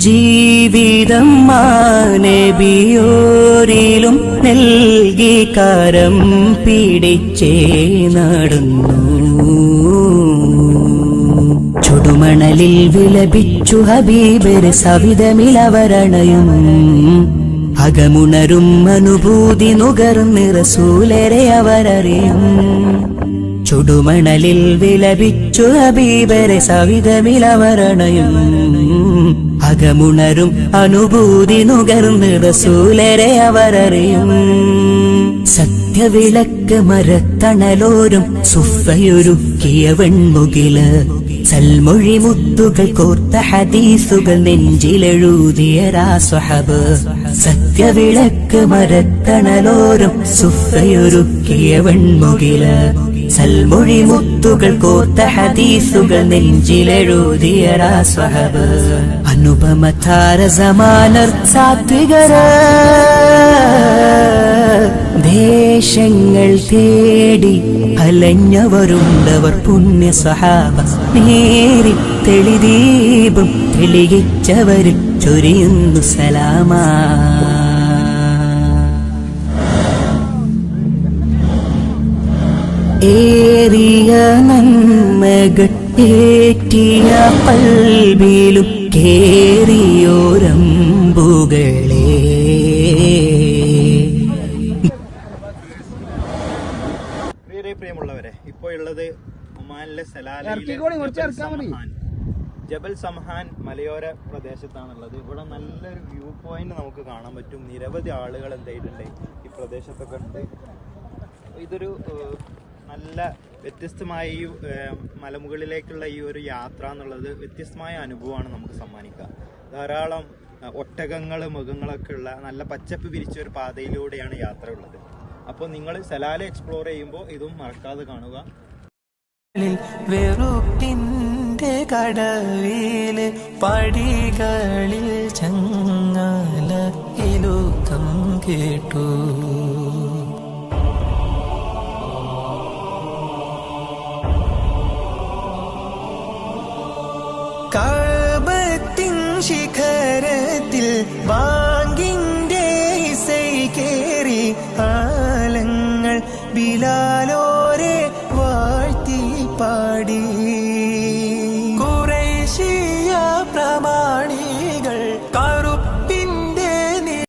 ജീവിതം മാനബിയോരിലും നൽകി കരം പിടിച്ചേ നടന്നു. ചുടുമണലിൽ വിലപിച്ചു ഹബീബർ സവിധമിലവരണയും അകമുണരും അനുഭൂതി നുകർന്ന് റസൂലരെ അവരറിയും. ചുടുമണലിൽ വിലപിച്ചു ഹബീബരെ സവിധമിലവരണയും അകമുണരും അനുഭൂതി നുകർന്ന് റസൂലരെ അവരറിയും. സത്യവിളക്ക് മരത്തണലോരും സുഫയൊരുക്കിയ വെൺമുകില് സൽമൊഴി മുത്തുകൾ കോർത്ത ഹദീസുകൾ നെഞ്ചിലെഴുതിയ സ്വഹബ്. സത്യവിളക്ക് മരത്തണലോരും സുഫയൊരുക്കിയ വെൺമുകില് സൽമൊഴി മുത്തുകൾ കോർത്ത ഹദീസുകൾ നെഞ്ചിലെഴുതിയ സ്വഹബ്. അനുപമതാര സമാനർ സാത്വികര ദേശങ്ങൾ തേടി അലഞ്ഞവരുണ്ടവർ പുണ്യ സ്വഹാബ. നേരി തെളിദീപം തെളിയിച്ചവരിൽ ചൊരിയുന്നു സലാമാ. ഏറിയ നന്മകൾ ഏറ്റിയ പൽബിലും കേറിയോരമ്പുകളെ പ്രിയമുള്ളവരെ, ഇപ്പോൾ ഉള്ളത് ഒമാനിലെ സലാലയിലെ ജബൽ സമഹാൻ മലയോര പ്രദേശത്താണുള്ളത്. ഇവിടെ നല്ലൊരു വ്യൂ പോയിന്റ് നമുക്ക് കാണാൻ പറ്റും. നിരവധി ആളുകൾ എന്തായിട്ടുണ്ട് ഈ പ്രദേശത്തൊക്കെ ഉണ്ട്. ഇതൊരു നല്ല വ്യത്യസ്തമായ ഈ മലമുകളിലേക്കുള്ള ഈ ഒരു യാത്ര എന്നുള്ളത് വ്യത്യസ്തമായ അനുഭവമാണ് നമുക്ക് സമ്മാനിക്കുക. ധാരാളം ഒട്ടകങ്ങൾ മൃഗങ്ങളൊക്കെ ഉള്ള നല്ല പച്ചപ്പ് വിരിച്ച ഒരു പാതയിലൂടെയാണ് യാത്ര ഉള്ളത്. അപ്പോൾ നിങ്ങൾ സലാല എക്സ്പ്ലോർ ചെയ്യുമ്പോൾ ഇതും മറക്കാതെ കാണുക. വെറുപ്പിന്റെ കടവില് പടികളിൽ ചങ്ങാല ഇലൂക്കം കേട്ടു. കഅബത്തിൻ ശിഖരത്തിൽ ബാങ്കിന്റെ ഇസൈ കേറി ആലങ്ങൾ ബിലാലോരെ വാഴ്ത്തി പാടി.